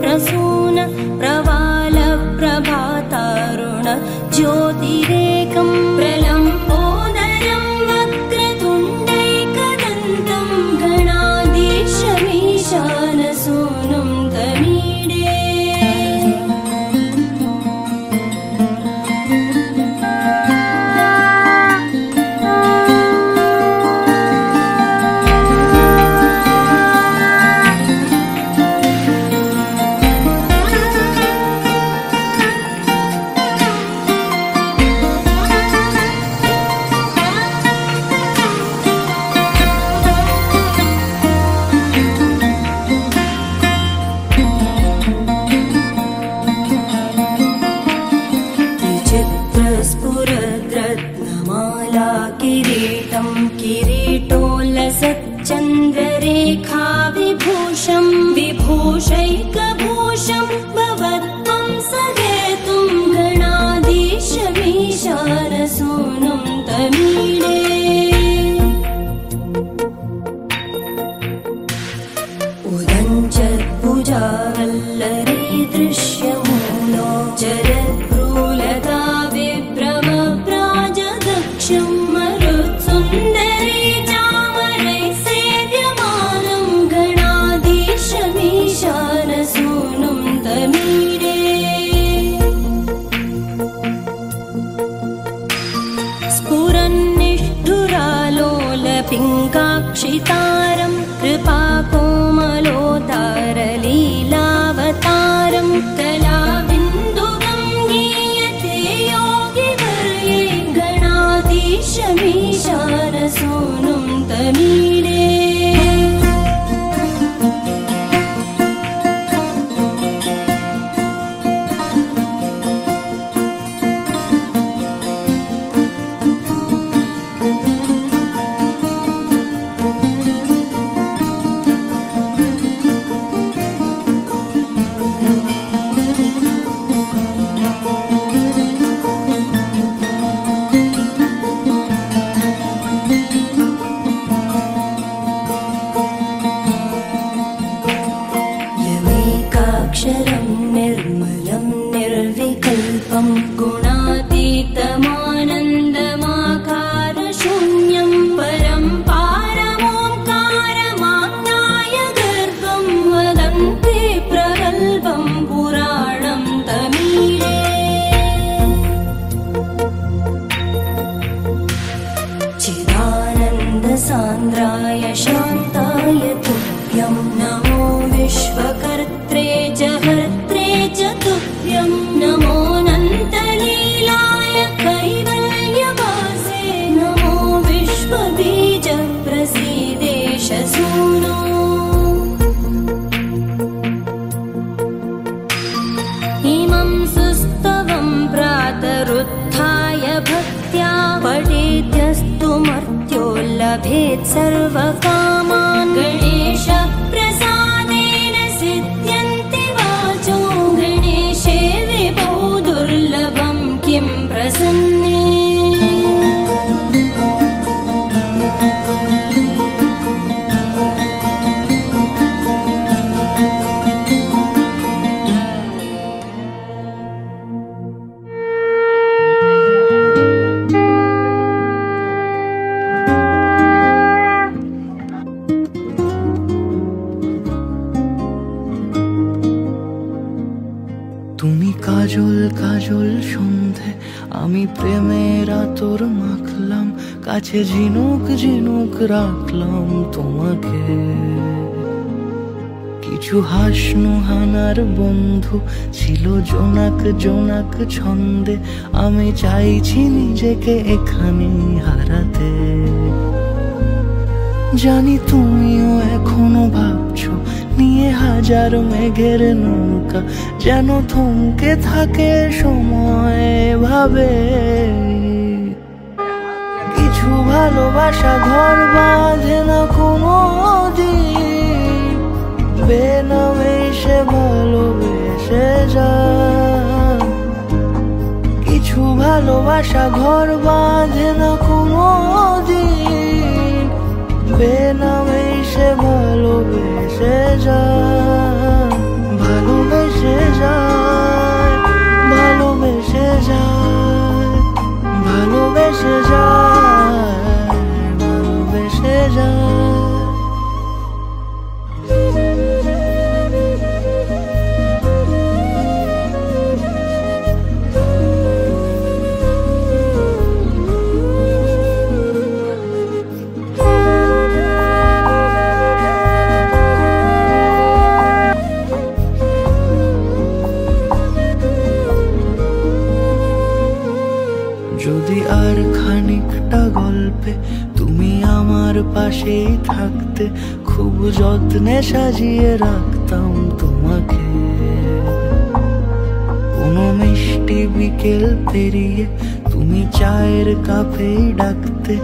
प्रसून प्रवाल प्रभातारुण ज्योतिरेकं प्रलम्बोदरं वक्रतुण्डैकदन्तं गणाधीशमीशानसूनुं तमीडे। स्फुरद्रत्नमाला किरीटं किरीटोल्लसच्चन्द्ररेखा विभूषं विभूषैकभूषं भवत्वं सहेतुं गणाधीशमीशानसूनुं तमीडे। उदञ्चत्भुजावल्लरी दृश्यमूलो जरद्भ्रूलता विभ्रमप्राजदक्षं मरुत्सुन्दरी चामरैः सेव्यमानं गणाधीशमीशानसूनुं तमीडे। स्फुरन्निष्ठुरालोलपिङ्गाक्षितारं कृपाकोमलोतारलीलावतारं कलाबिन्दुगं गीयते योगिवर्ये गणाधीशमीशानसूनुं तमीडे। यमेकाक्षरं निर्मलं निर्विकल्पं गुणातीतमानन्दमाकारशून्यं परं पारमोङ्कारमाज्ञाय गर्भं वदन्ति प्रगल्भं पुराणं तमीडे। चिदानन्दसान्द्राय शान्ताय तुभ्यं नमो विश्वकर्त्रे च हर्त्रे च तुभ्यं नमोऽनन्तलीलाय कैवल्यवासे नमो विश्वबीजप्रसीदेश सूनो। इमं सुस्तवं प्रातरुत्थाय भक्त्या पठेद्यस्तु मर्त्यो लभेत् सर्वकामान् गणेशप्रसादेन सिद्ध्यन्ति वाचो गणेशे विभो दुर्लभं किं प्रसन्ने। তুমি কাজল কাজল সন্ধে আমি প্রেমের আতর মাখলাম কাছে ঝিনুক ঝিনুক রাখলাম তোমাকে। কিছু হাসনু হানার বন্ধু ছিল জোনাক জোনাক ছন্দে আমি চাইছি নিজেকে এখানে হারাতে। জানি তুমিও এখনো ভাবছো নিয়ে হাজার মেঘের নৌকা যেন থমকে থাকে সময় ভাবে। কিছু ভালোবাসা ঘর বাঁধে না কোনো দিন বেনামে সে ভালোবেসে যায়। কিছু ভালোবাসা ঘর বাঁধে না কোনো দিন বেনামে সে ভালোবেসে যায়। ভালোবাসা পাশেই থাকতে খুব যত্নে সাজিয়ে রাখতাম তোমাকে। কোনো মিষ্টি বিকেল পেরিয়ে তুমি চায়ের কাপেই ডাকতে,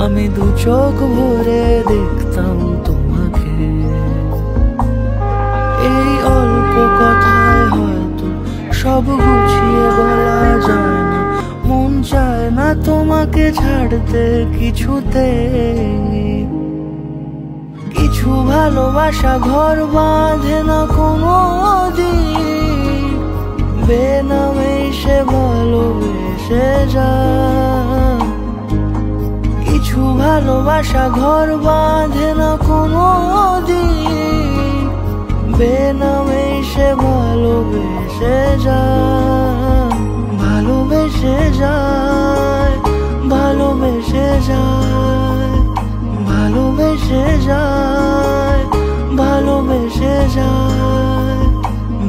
আমি দু চোখ ভরে দেখতাম তোমাকে। এই অল্প কথায় হয়তো সব গুছিয়ে বলা যায় না, মন চায় না তোমাকে ছাড়তে কিছুতে। কিছু ভালোবাসা ঘর বাঁধে না কোনো দিন, বেনামে সে ভালোবেসে যায়। কিছু ভালোবাসা ঘর বাঁধে না কোনো দিন, বেনামে সে ভালোবেসে যায়। ভালোবেসে যায়, ভালোবেসে যায়, ভালোবেসে যায়, ভালোবেসে যায়,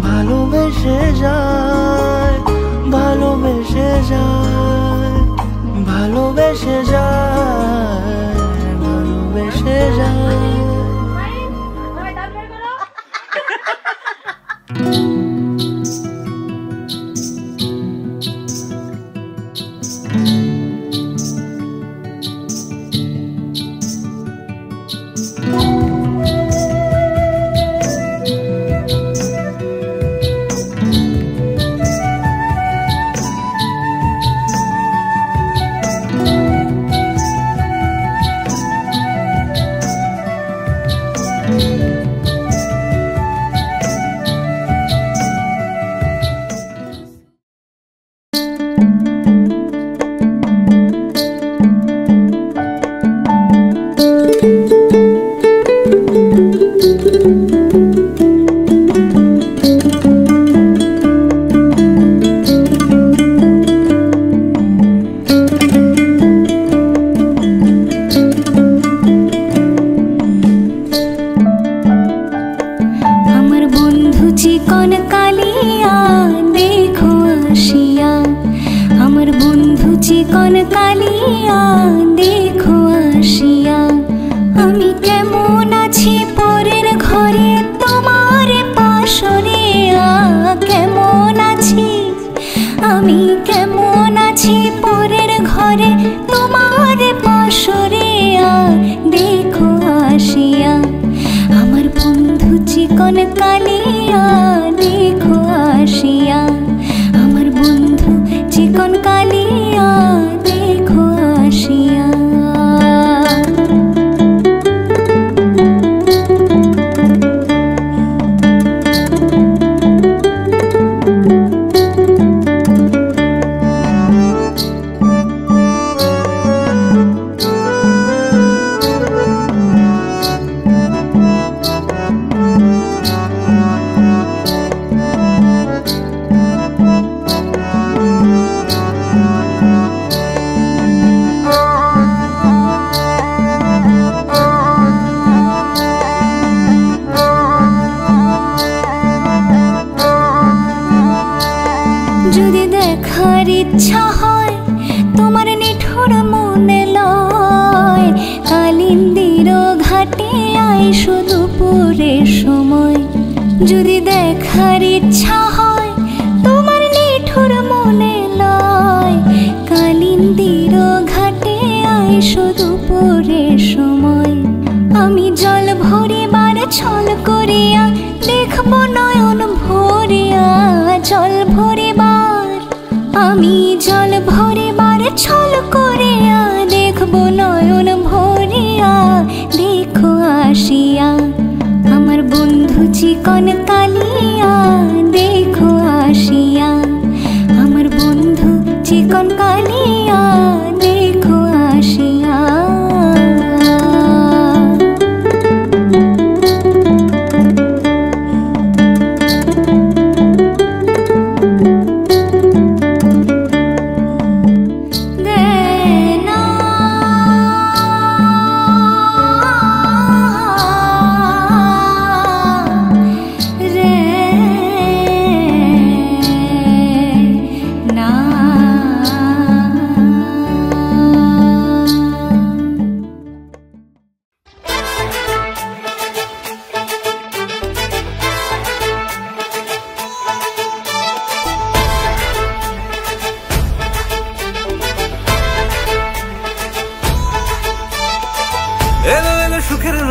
ভালোবেসে যায়, ভালোবেসে যায়, ভালোবেসে যায়, ভালোবেসে যায়।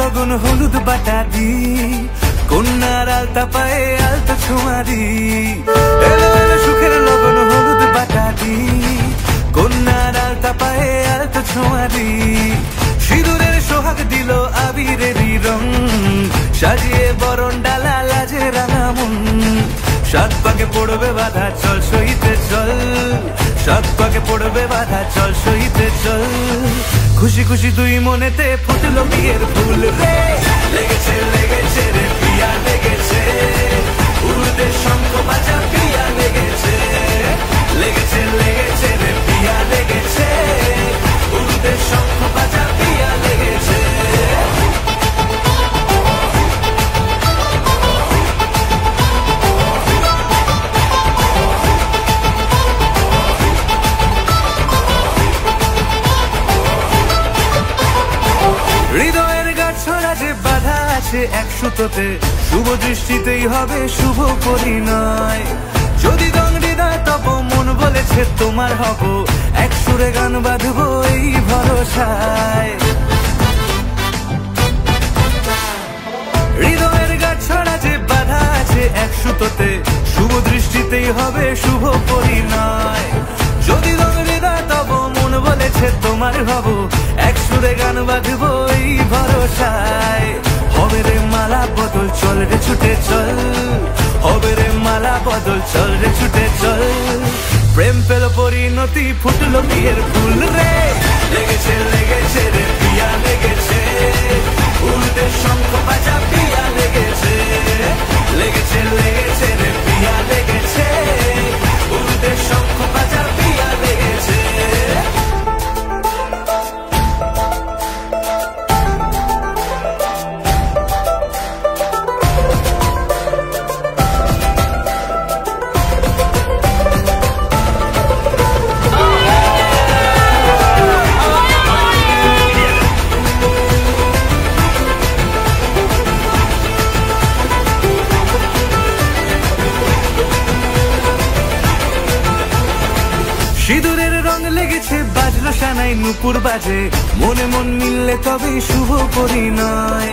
লগন হলুদ বাটা দি, কন্যার আলতা পায়ে আলতা ছোঁয়া দি। এলো এলো সুখের লগন হলুদ বাটা দি, কন্যার আলতা পায়ে আলতা ছোঁয়া দি। সিঁদুরের সোহাগ দিল আবিরেরই রং, সাজিয়ে বরণ ডালা লাজে রাঙা মন। সাত পাকে পড়বে বাধা চল সইতে চল, সাত পাকে পড়বে বাধা চল সইতে চল। খুশি খুশি দুই মনেতে ফুটলো বিয়ের ফুল রে। লেগেছে লেগেছে রে পিয়া লেগেছে, উড়তে শঙ্খ বাজা পিয়া লেগেছে। লেগেছে লেগেছে রে পিয়া লেগেছে, উড়তে শঙ্খ বাজা পিয়া লেগেছে। হৃদয়ের গাছড়া যে বাধা আছে এক সুতোতে, শুভ দৃষ্টিতেই হবে শুভ পরিণয়। যদি রং হৃদয় তব মন বলেছে তোমার হব, এক সুরে গান বাঁধবো এই ভরসায়। হৃদয়ের গাছড়া যে বাধা আছে এক সুতোতে, শুভ দৃষ্টিতেই হবে শুভ পরিণয়। যদি রং হৃদয় তব মন বলেছে তোমার হব, এক সুরে গান বাঁধবো এই ভরসায়। হবে রে মালা বদল চল রে ছুটে চল, হবে রে মালা বদল চল রে ছুটে চল। প্রেম পেল পরিণতি ফুটলো বিয়ের ফুল রে। লেগেছে লেগেছে রে পিয়া লেগেছে, উড়তে শঙ্খ বাজা পিয়া লেগেছে। লেগেছে লেগেছে রে পিয়া লেগেছে, উড়তে শঙ্খ বাজা পিয়া লেগেছে। সিঁদুরের রং লেগেছে বাজলো সানাই নুপুর বাজে, মনে মন মিললে তবে শুভ পরিণয়।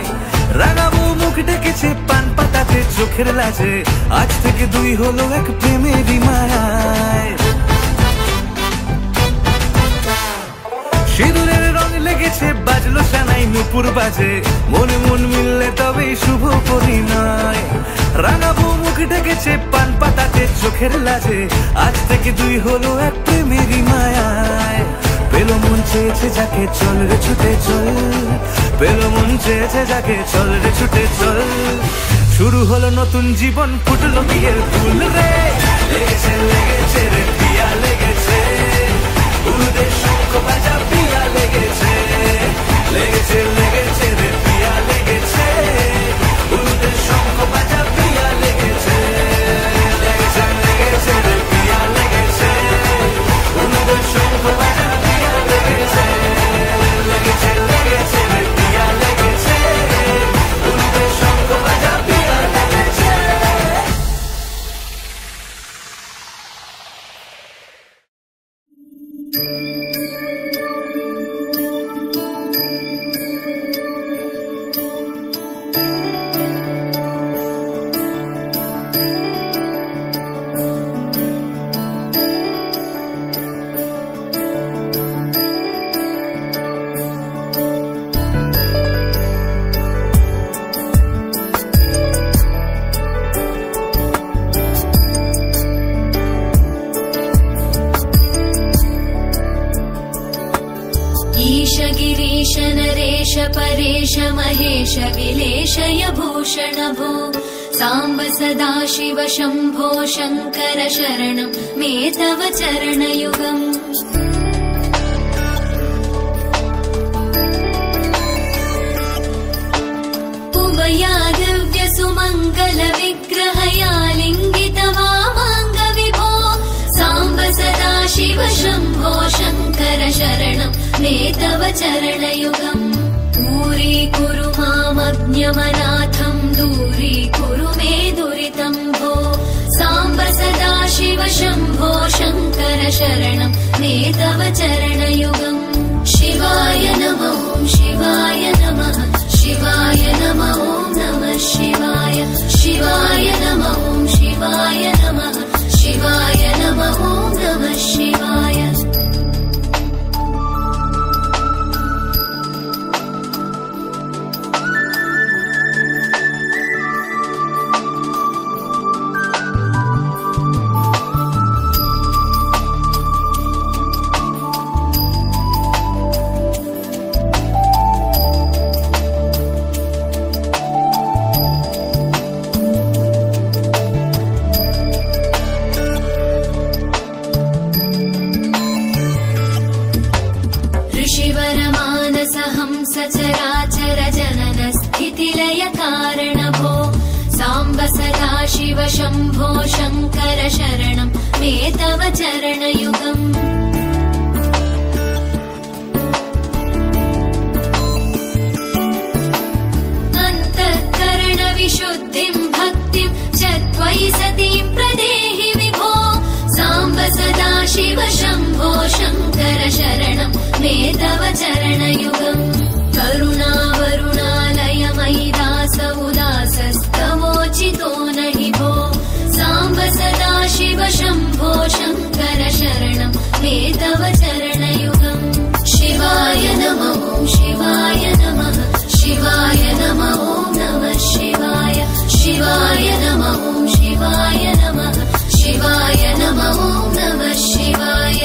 রাঙাবো মুখ ডেকেছে পান পাতাতে চোখের লাজে, আজ থেকে দুই হলো এক প্রেমেরই মায়ায়। সিঁদুরের রং লেগেছে বাজলো সানাই নুপুর বাজে, মনে মন মিললে তবে শুভ পরিণয়। রাঙাবো মুখ ডেকেছে পান পাতাতে চোখের লাজে, আজ থেকে দুই হলো এক প্রেমেরই মায়ায়। পেল মন চেয়েছে যাকে চল রে ছুটে চল, পেল মন চেয়েছে যাকে চল রে ছুটে চল। শুরু হলো নতুন জীবন ফুটলো বিয়ের ফুল রে। লেগেছে লেগেছে রে পিয়া লেগেছে, উড়তে শঙ্খ বাজা পিয়া লেগেছে। লেগেছে লেগেছে রে পিয়া লেগেছে, উড়তে শঙ্খ বাজা পিয়া লেগেছে। লেগেছে লেগেছে রে পিয়া লেগেছে, উড়তে শঙ্খ বাজা পিয়া লেগেছে। লেগেছে লেগেছে রে পিয়া লেগেছে, উড়তে শঙ্খ বাজা পিয়া লেগেছে। ईश गिरीश नरेश परेश महेश विलेशय भूषण भो, साम्ब सदा शिव शम्भो शङ्कर शरणं मे तव चरणयुगम्। उभया दिव्य सुमङ्गल विग्रहया लिङ्गित वामाङ्ग विभो, साम्ब सदा शिव शम्भो शङ्कर शरणं मे तव चरणयुगम्। दूरीकुरु मामज्ञमनाथं, दूरीकुरु मे दुरितं भो, साम्ब सदा शिव शम्भो शङ्कर शरणं मे तव चरणयुगम्। शिवाय नमः शिवाय नमः शिवाय नमः ॐ नमः शिवाय शिवाय नमः ॐ शिवाय नमः शिवाय नमः ॐ नमः शिवाय सचराचर जनन स्थितिलय कारणभो साम्ब सदा शिव शम्भो शङ्कर शरणं मे तव चरणयुगम् अन्तःकरण विशुद्धिं भक्तिं च त्वयि सतीं प्रदेहि विभो साम्ब सदा शिव शम्भो शङ्कर शरणं मे तव चरणयुगम् करुणावरुणालय मयि दास उदासस्तवोचितो नहि भो साम्ब सदा शिव शम्भो शङ्कर शरणं मे तव चरणयुगम् शिवाय नमः ॐ शिवाय नमः शिवाय नमः ॐ नमः शिवाय शिवाय नमः ॐ शिवाय नमः शिवाय नमः ॐ नमः शिवाय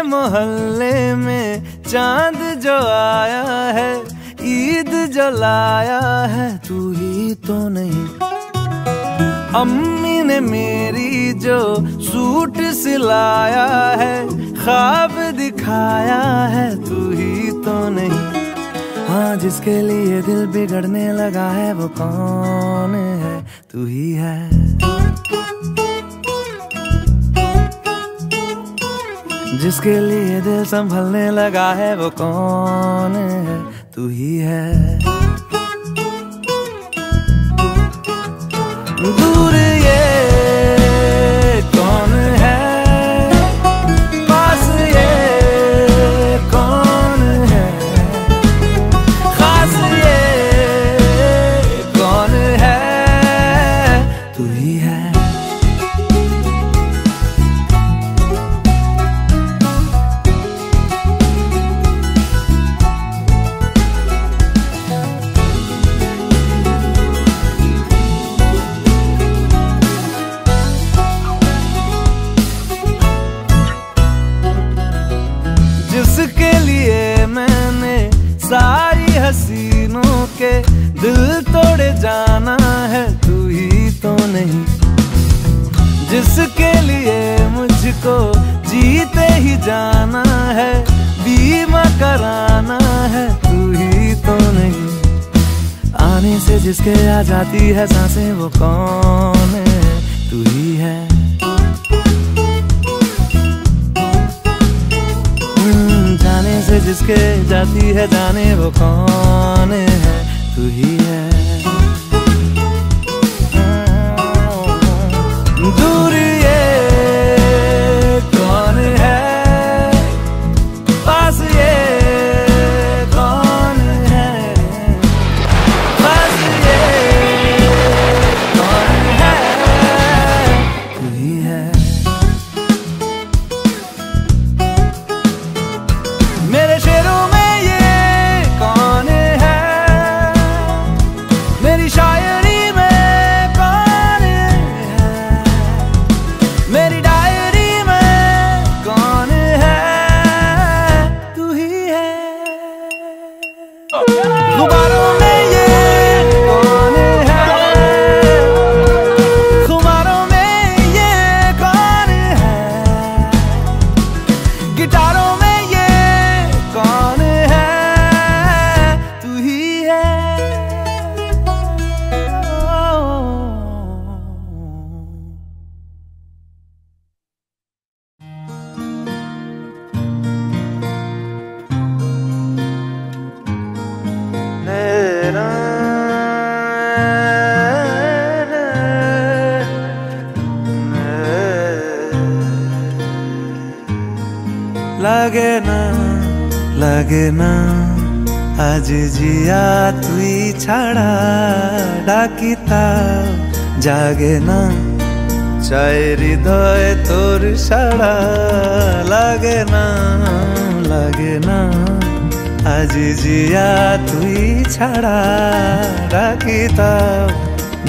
मोहल्ले में चांद जो आया है, ईद जो लाया है, तू ही तो नहीं। अम्मी ने मेरी जो सूट सिलाया है, ख्वाब दिखाया है, तू ही तो नहीं। हाँ, जिसके लिए दिल बिगड़ने लगा है वो कौन है? तू ही है। जिसके लिए दिल संभलने लगा है वो कौन है? तू ही है। दूर ये कौन है, पास ये कौन है, खास ये कौन है? तू ही है। जिसके लिए मैंने सारी हसीनों के दिल तोड़े जाना है, तू ही तो नहीं। जिसके लिए मुझको जीते ही जाना है, बीमा कराना है, तू ही जाने से जिसके आ जाती है सांसें वो कौन है? तू ही है। जाने से जिसके जाती है जाने वो कौन है? तू ही है। दूर ये कौन है, पास ये कौन है, पास ये कौन है? तू ही है। मेरे शेरों में ये कौन है, मेरी शायरी में कौन है, मेरी डायरी में कौन है? तू ही है। गुब्बारों में ये कौन है, खुमारों में ये कौन है, गिटारों में ये कौन है? तू ही है। লাগে না আজ জিয়া তুই ছাড়া, ডাকি তাও জাগে না চাই হৃদয় তোর সাড়া। লাগে না আজ জিয়া তুই ছাড়া, ডাকি তাও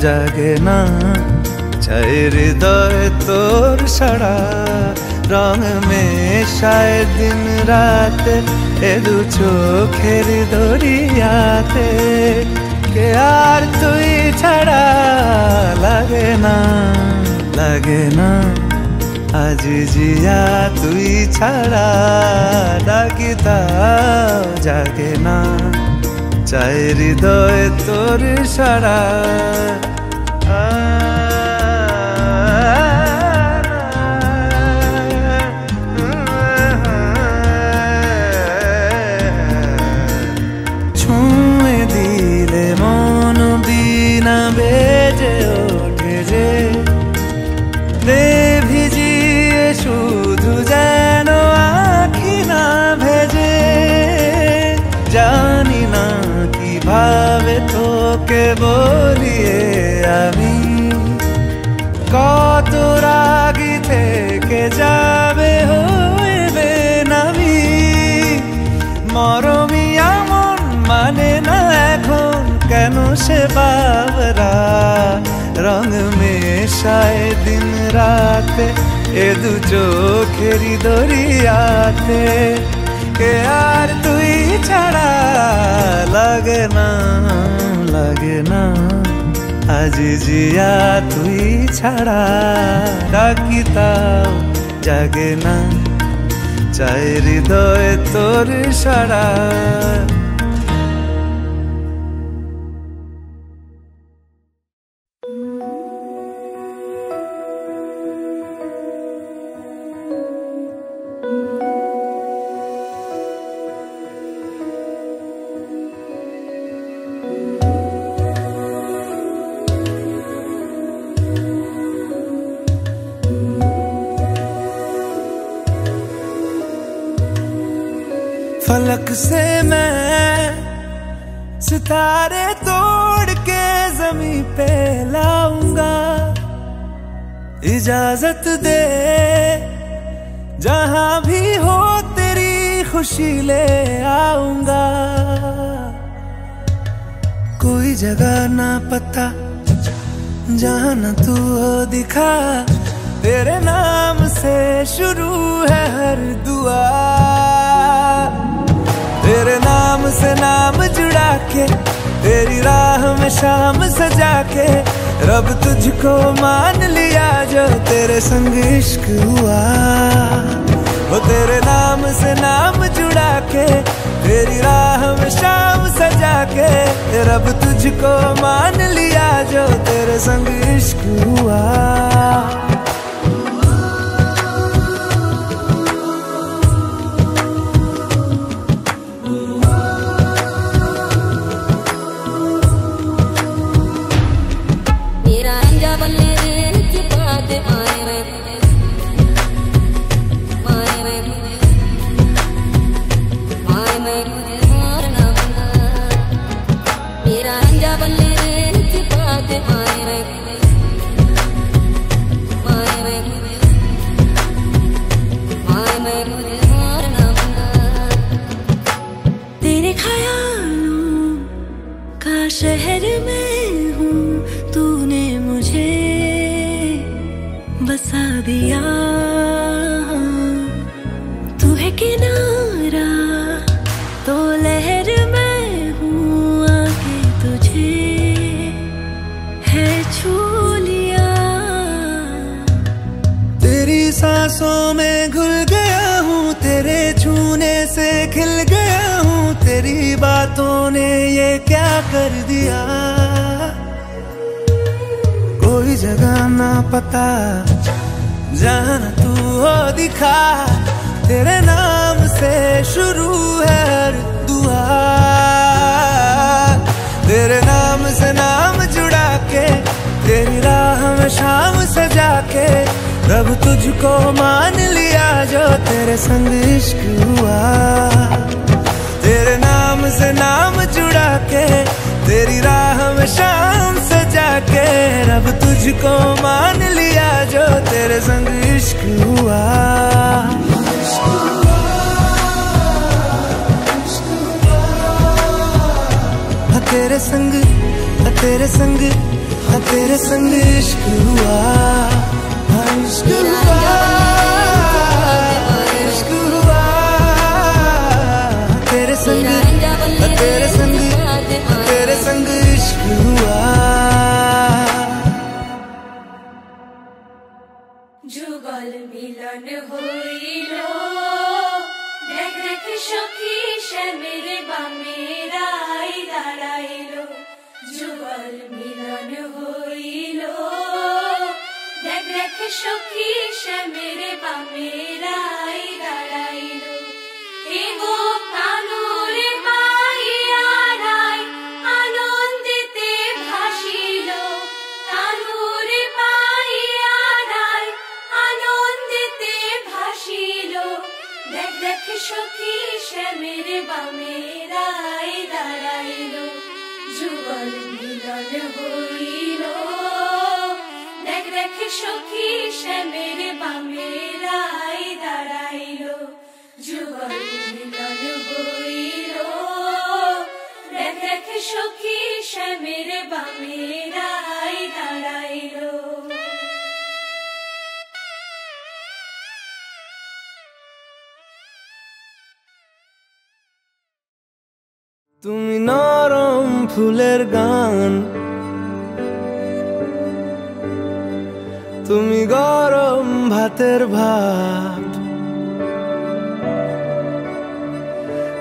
জাগে না চাই হৃদয় তোর সাড়া। রং মেশায় দিন রাত এ দু চোখের দরিয়াতে, কে আর তুই ছাড়া। লাগে না আজ জিয়া তুই ছাড়া, ডাকি তাও জাগে না চাই হৃদয় তোর সাড়া। বেজে ওঠে যে ভিজিয়ে শুধু যেন আখি না ভেজে। জানি না কিভাবে তোকে বলিয়ে আমি, কত রাগি থেকে যাবে হইবে নামি। মরমি এমন মানে না এখন কেন সে বাবরা, রং মেশায় দিন রাতে এ দু চোখেরি দরিয়াতে, কে আর তুই ছাড়া। লাগে না আজ জিয়া তুই ছাড়া, ডাকি তাও জাগে না চাই হৃদয় তোর সাড়া। फलक से मैं सितारे तोड़ के जमीन पे लाऊंगा, इजाजत दे जहां भी हो तेरी खुशी ले आऊंगा। कोई जगह ना पता जहां न तू हो दिखा, तेरे नाम से शुरू है हर दुआ। तेरे नाम से नाम जुड़ा के, तेरी राह में शाम सजा के, रब तुझको मान लिया जो तेरे संग इश्क हुआ। वो तेरे नाम से नाम जुड़ा के, तेरी राह में शाम सजा के रब तुझको मान लिया जो तेरे संग इश्क हुआ। तेरे ख्यालों का शहर में हूँ, तूने मुझे बसा दिया। तू है किनारा तो लहर में हूँ, आके तुझे है छू लिया। तेरी सांसों में घुल गया हूँ, तेरे छूने से खिल गया हूँ। तेरी बातों ने ये क्या कर दिया। कोई जगह ना पता जाना तू हो दिखा, तेरे नाम से शुरू है हर दुआ। तेरे नाम से नाम जुड़ा के तेरी राह में शाम सजा के रब तुझको मान लिया जो तेरे संग इश्क हुआ। तेरे नाम से नाम जुड़ा के तेरी राह में शाम सजा के रब तुझको मान लिया जो तेरे संग इश्क हुआ। तेरे संग तेरे संग तेरे संग इश्क हुआ। इश्क हुआ, इश्क हुआ। तेरे संग तेरे संग तेरे संग इश्क हुआ। जुगल मिलन होइलो, देख देख सखी से मेरे बामेरा दाঁড়াইলো। जुगल मिलन होइलो, देख देख सखी से मेरे बामेरा दाঁড়াইলো। एगो कानुरे माइया राय आनंदिते भासिलो। कानुरे माइया राय आनंदिते भासिलो। देख देख सखी से मेरे बामेरा दाঁড়াইলো। जुगल मिलन होइलो, देख देख सखी से मेरे बामेरा दाঁড়াইলো। जुगल मिलन होइलो, देख देख सखी से मेरे बामेरा दाঁড়াইলো। তুমি নরম ফুলের গান, তুমি গরম ভাতের ভাত,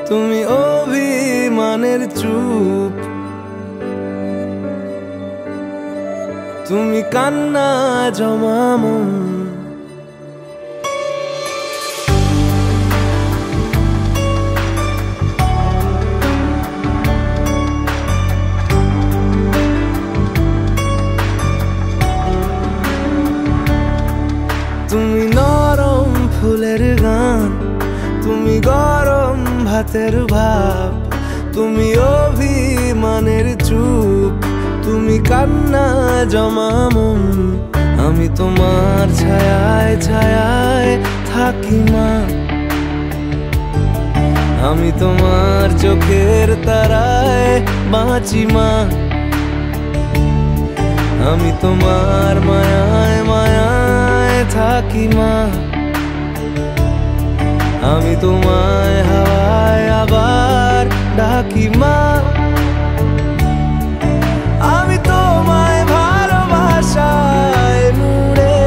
তুমি অভিমানের চুপ, তুমি কান্না জমা মন। তুমি নরম ফুলের গান, তুমি গরম ভাতের ভাব, তুমি অভিমানের চুপ, তুমি কান্না জমা মন। আমি তোমার ছায়ায় ছায়ায় থাকি মা, আমি তোমার চোখের তারায় বাঁচি মা। আমি তোমার মায়ায় মায়ায় থাকি মা, আমি তোমায় হাওয়ায় আবার ডাকি মা। আমি তোমায় ভালোবাসায় মুড়ে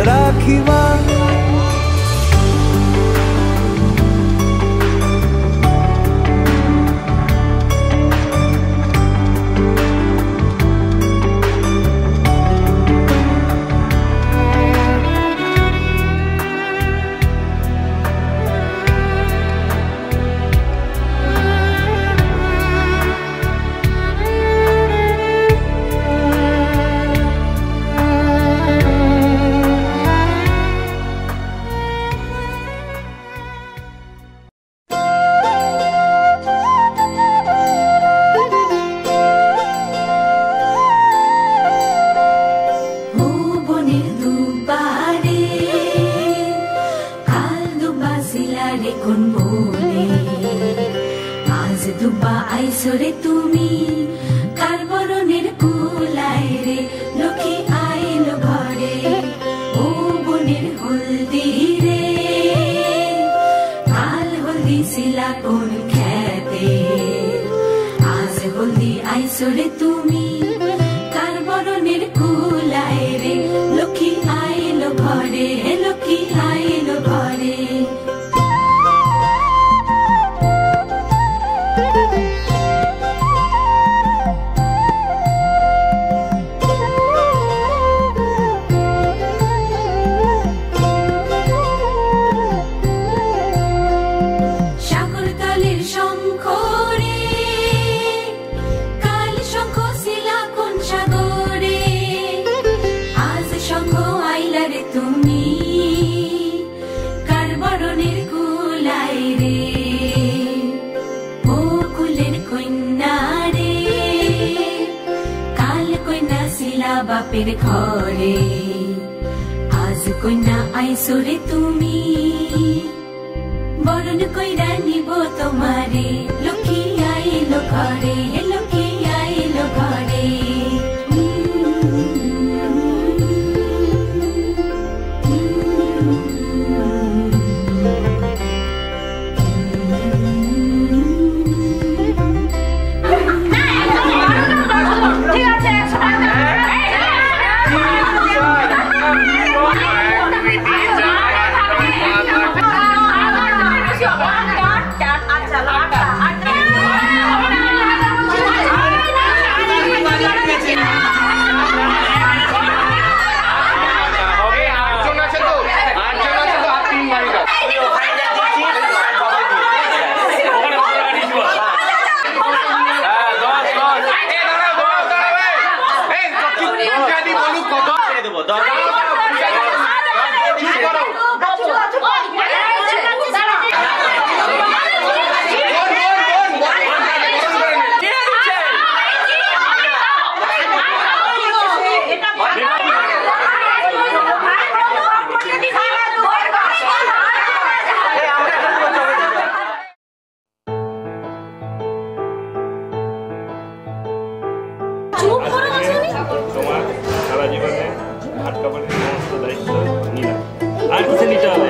রাখি মা। আইসরে তুমি কার বরণের কুলায় রে লক্ষ্মী আইলো ঘরে ও বনের হলদি রে কাল হলদি শিলা কোন খেতে আজ হলদি আইসরে তুমি কার বরণের কুলায় রে লক্ষ্মী আইলো ঘরে লক্ষ্মী আইলো ঘরে বাপের ঘরে আজ কন্যা আইসরে তুমি বরণ কইরা নিব তোমারে লক্ষ্মী আইলো ঘরে লক্ষ্মী আইলো ঘরে তোমার সারা জীবনে ভাত কাপড়ের সমস্ত দায়িত্ব নিলাম আর কিছু নিতে হবে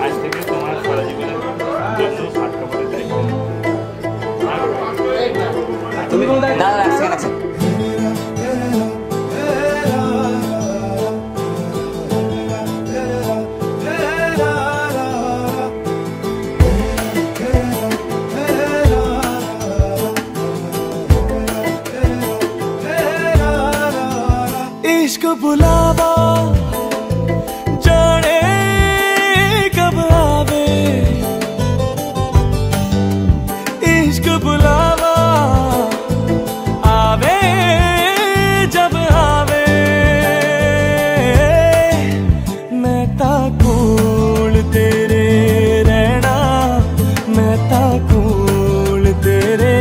আজ থেকে তোমার সারা জীবনের জন্য ভাত কাপড়ের দায়িত্ব তুমি দাদা রাখছেন इश्क बुलावा जाने कब आवे इश्क बुलावा आवे जब आवे मैं ताकूल तेरे रहना मैं ताकूल तेरे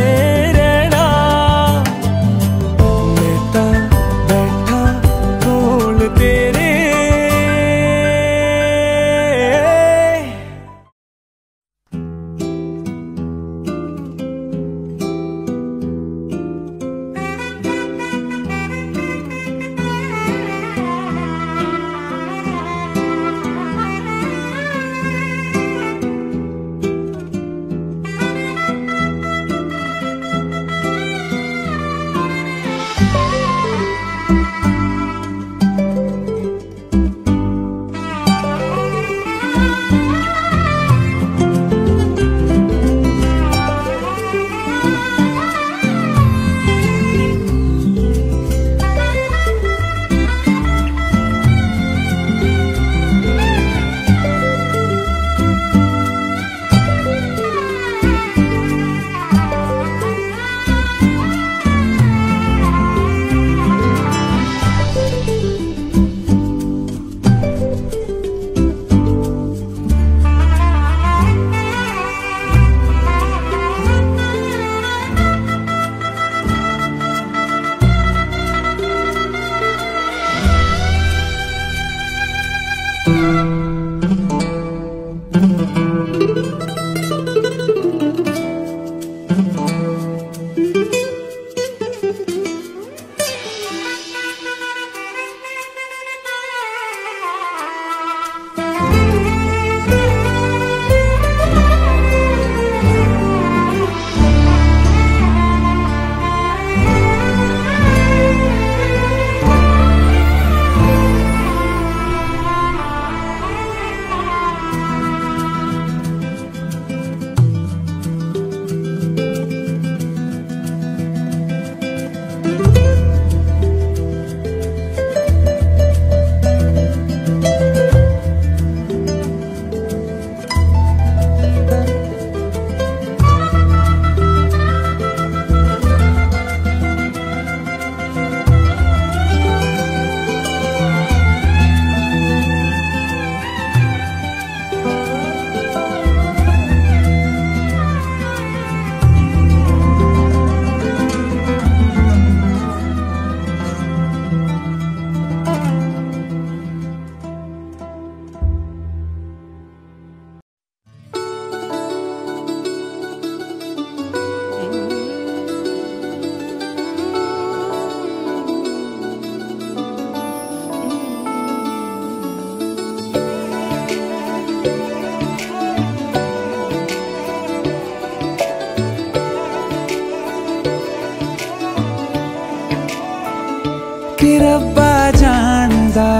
कि रब्बा जानदा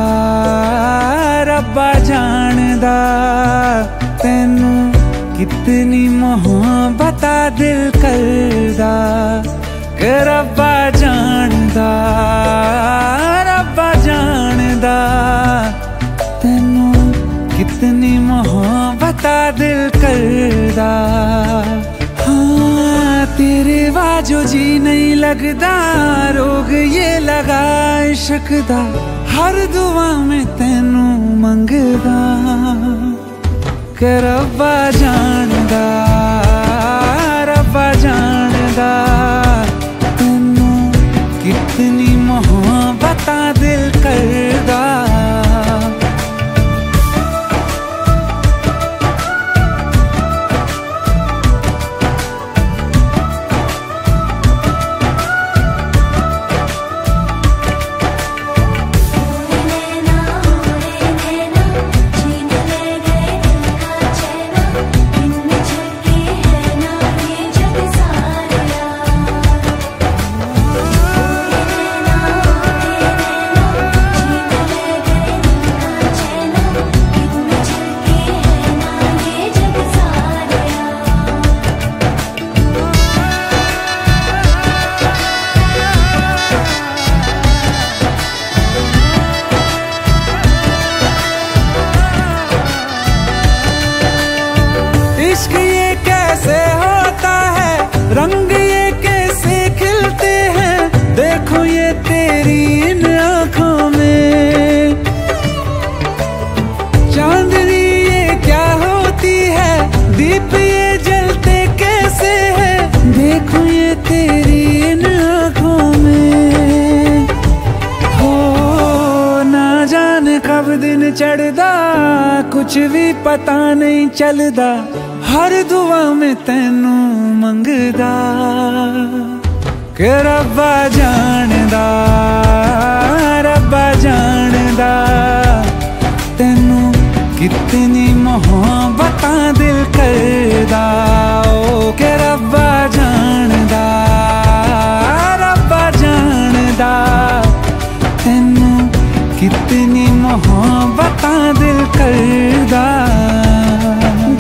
तैनू कितनी मोहब्बत दिल करदा कि रब्बा जानदा तैनू कितनी मोहब्बत दिल करदा। हाँ तेरे बाजो जी नहीं लगदा, रोग ये लगा इश्क दा, हर दुआ में तैनू मंगदा कि रब्बा जानदा तैनू कितनी मोहब्बत दिल करदा। इश्क ये कैसे होता है, रंग ये कैसे खिलते हैं, देखो ये तेरी इन आँखों में। चांदनी ये क्या होती है, दीप ये जलते कैसे हैं, देखो ये तेरी इन आँखों में। हो ना जाने कब दिन चढ़दा, कुछ भी पता नहीं चलदा, हर दुआ में तैनू मंगदा कि रब्बा जानदा तैनू कितनी मोहब्बत दिल करदा। ओ कि रब्बा जानदा तैनू कितनी मोहब्बत दिल करदा।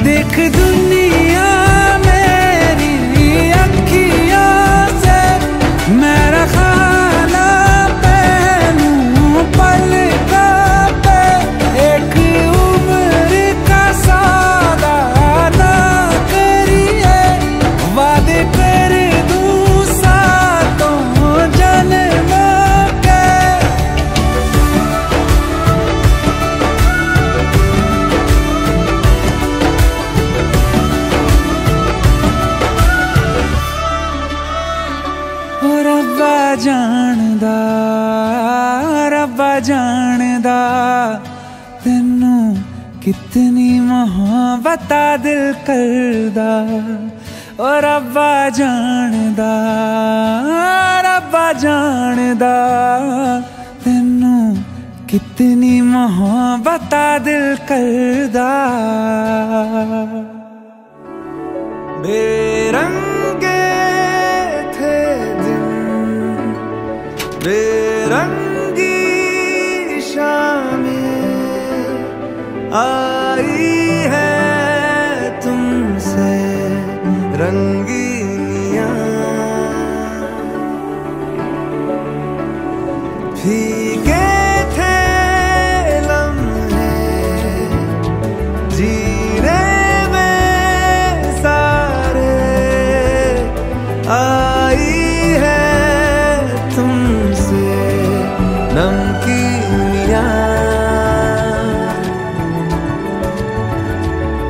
देख दुनिया मेरी अखियों से, मेरा खाना पहनूं पलकों पे, एक उम्र का सौदा ना करिए, वादे कर दूं सातों जन्मों के। रब्बा जानदा तैनू कितनी मोहब्बत दिल करदा। ओ रब्बा जानदा तैनू कितनी मोहब्बत दिल करदा। बेरंगे थे दिन, बेरंगी शामें आई है तुमसे रंगीनियां, फीके थे लम्हे जीने में सारे, आई है तुमसे नमकीनियां।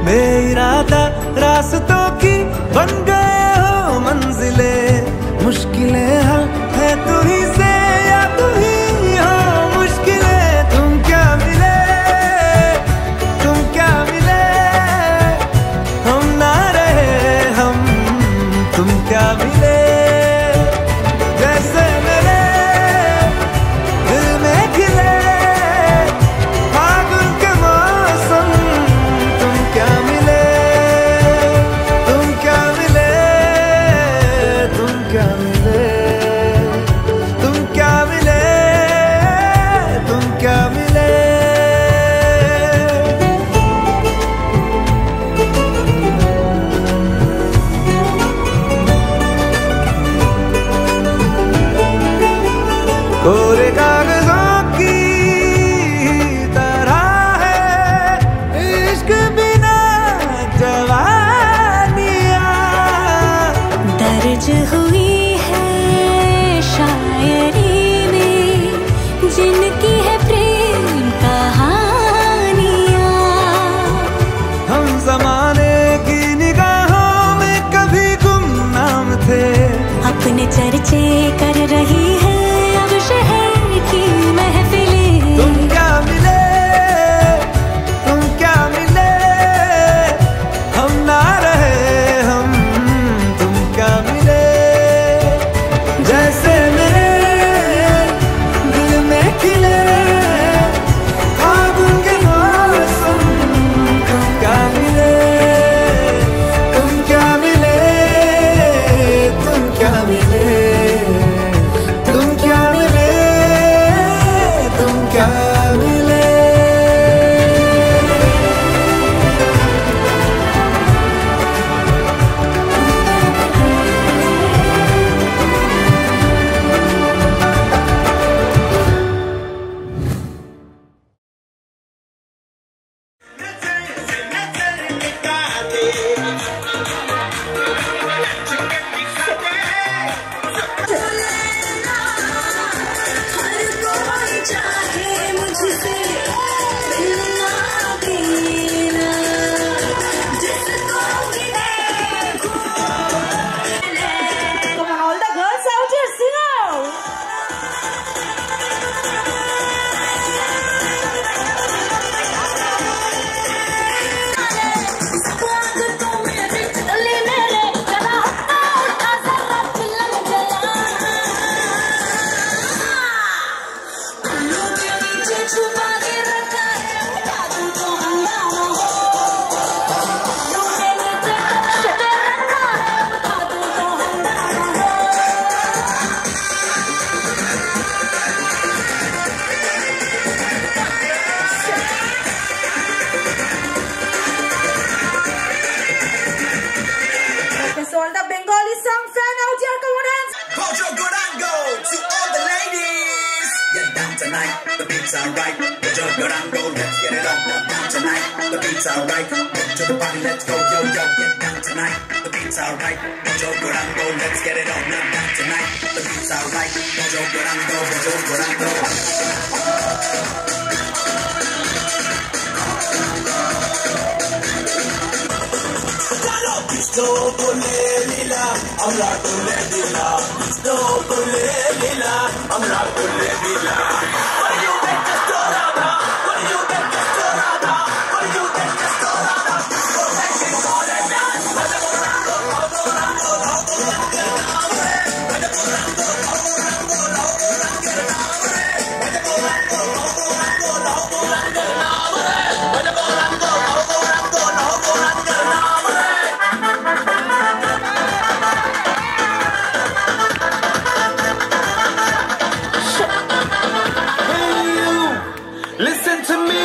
बेइरादा रास्तों की बन गए the beats are right. Joe Durango, let's get it on down tonight. The beats are right. Get to the party, let's go, yo, yo, get down tonight. The beats are right. Joe Durango, let's get it on down tonight. The beats are right. Joe Durango, Joe Durango. Lila, I'm not gonna lila. Lila, I'm not gonna lila. What do you think this Dorada? What do you think this Dorada? What do you think this Dorada? You're making all that dance. Listen to me,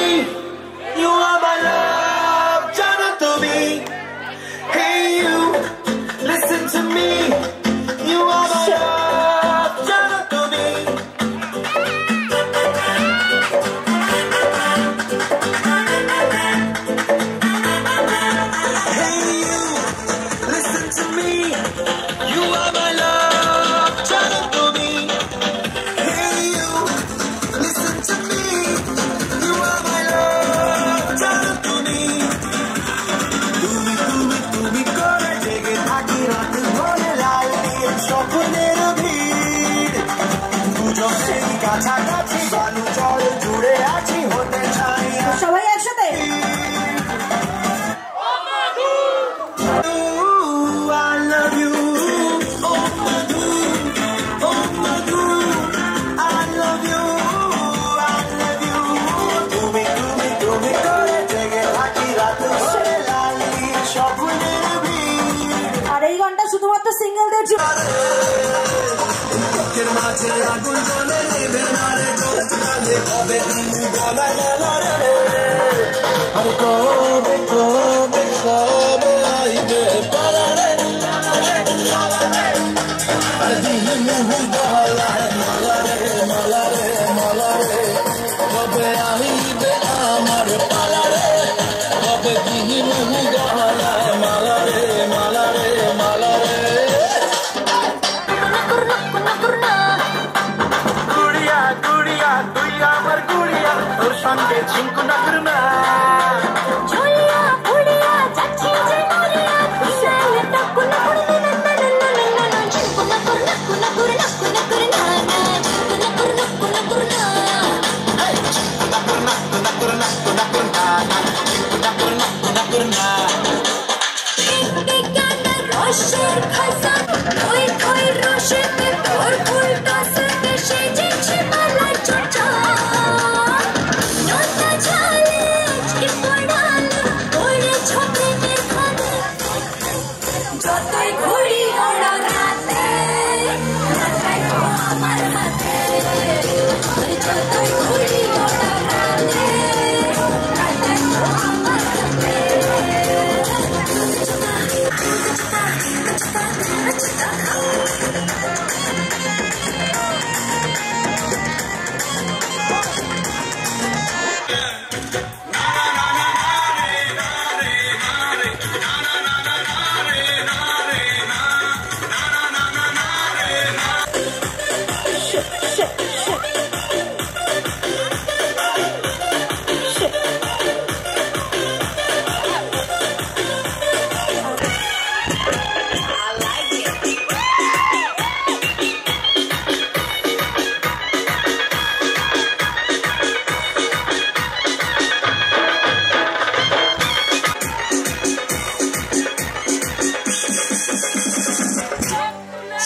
you are my love, Jonathan. Hey you, listen to me, you are my love, Jonathan. Hey you, listen to me, you are my love, Jonathan. Hey you, listen to me. সবাই একসাথে আর এই গানটা শুধুমাত্র সিঙ্গেলদের জন্য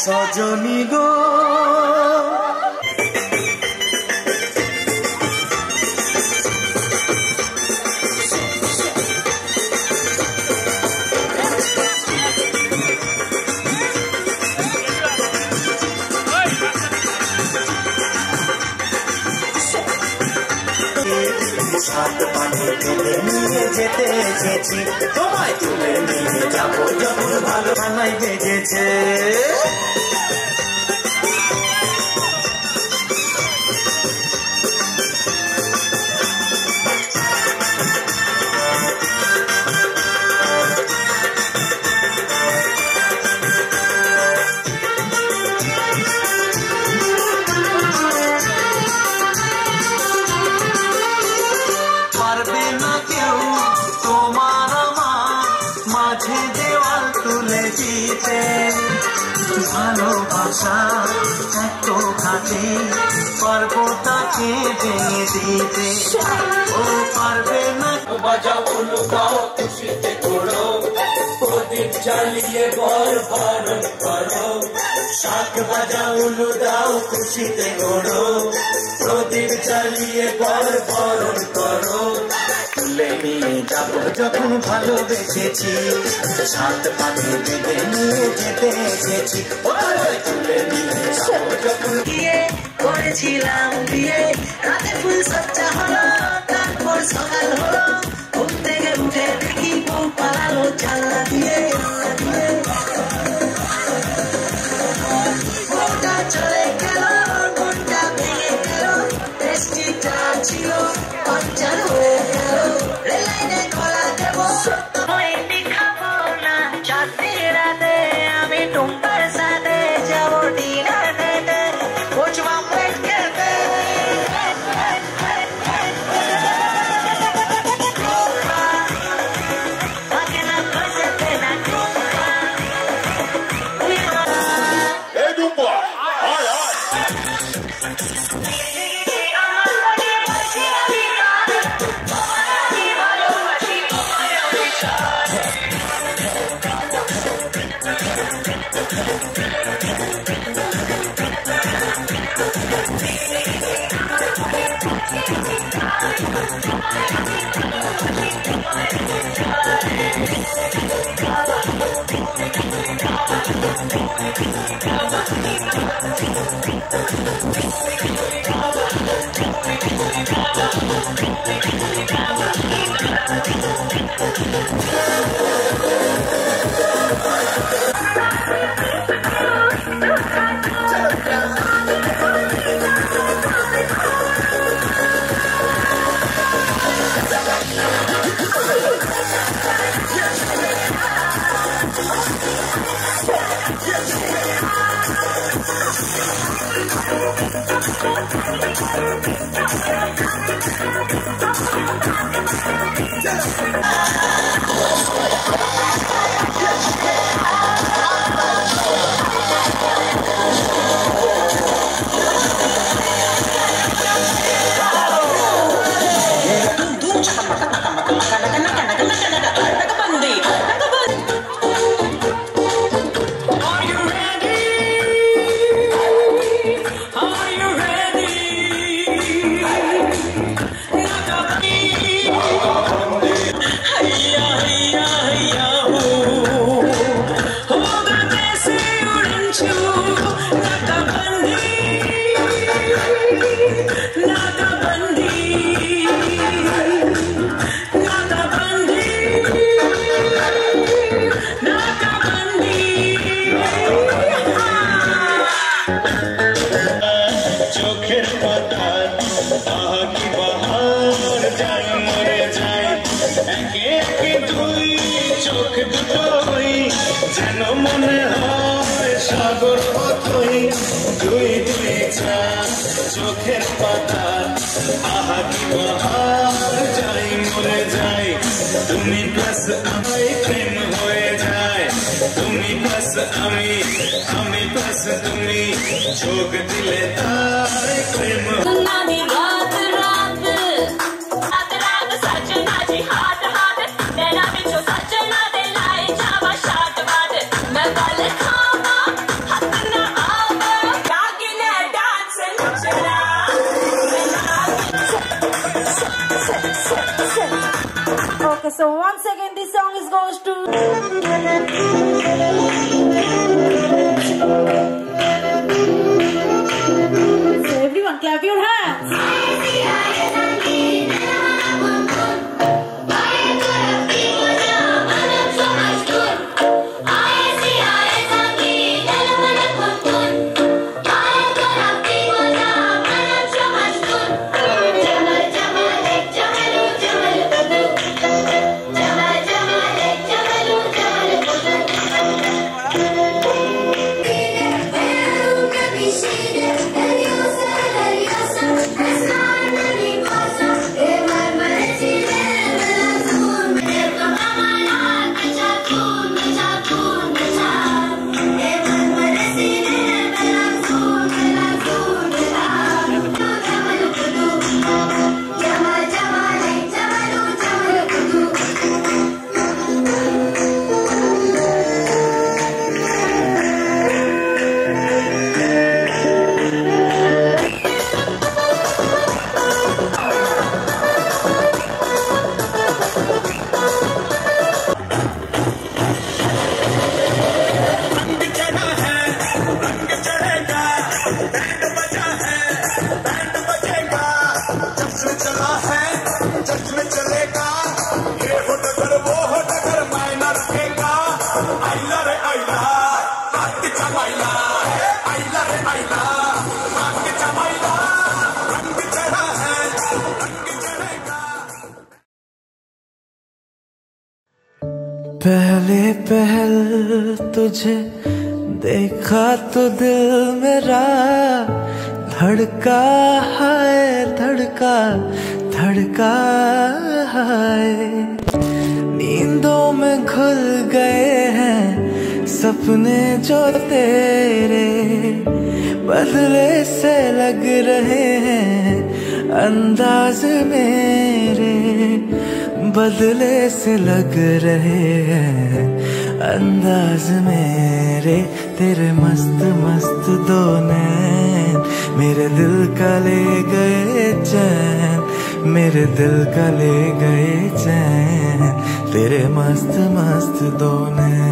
সজনী গো সাত পাখি তুলে নিয়ে যেতে এসেছি তোমায় তুলে নিয়ে যাবো যখন ভালো খানায় বেজেছে দিতে ভালোবাসা এত ঘাটে পারবো তাকে ভেঙে দিতে ও পারবে না বাজাও লুকাও খুশিতে করো প্রদীপ জ্বালিয়ে বর বরণ করো শাক বাজাও লুদাও খুশিতে করো প্রদীপ জ্বালিয়ে বর বরণ করো তুলে নিয়ে যাবো যখন ভালোবেসেছি সাত পাখি বেঁধে নিয়ে যেতে এসেছি তুলে নিয়ে যাবো যখন গিয়ে করেছিলাম বিয়ে রাতে ফুল সজ্জা হলো তারপর সকাল হলো ঘুম থেকে উঠে দেখি বউ পালালো জানলা দিয়ে বউটা চলে গেল মনটা ভেঙে গেল টেস্টিটা ছিল পঞ্চার হয়ে গেল রেলাইনে খোলা দেব খাবো না চাঁদনি রাতে আমি টুম্পার সাথে যাবো ডিনার খেতে বুঝবা প্লেট খেতে চোখের পাতা আহা কি বাহার যাই মরে যাই তুমি প্লাস আমি প্রেম হয়ে যায় তুমি প্লাস আমি প্লাস তুমি চোখ দিলে তাই প্রেম Okay, so once again this song is goes to so everyone clap your hands. चमाइला रंग चमाइला आइला रे आइला रंग चमाइला रंग चढ़ा है रंग चढ़ेगा। पहले पहल तुझे देखा तो दिल मेरा धड़का है धड़का धड़का है। नींदों में घुल गए हैं सपने जो तेरे बदले से लग रहे हैं अंदाज मेरे बदले से लग रहे हैं अंदाज मेरे। तेरे मस्त मस्त दो नैन मेरे दिल का ले गए चैन मेरे दिल का ले गए चैन। तेरे मस्त मस्त दो नैन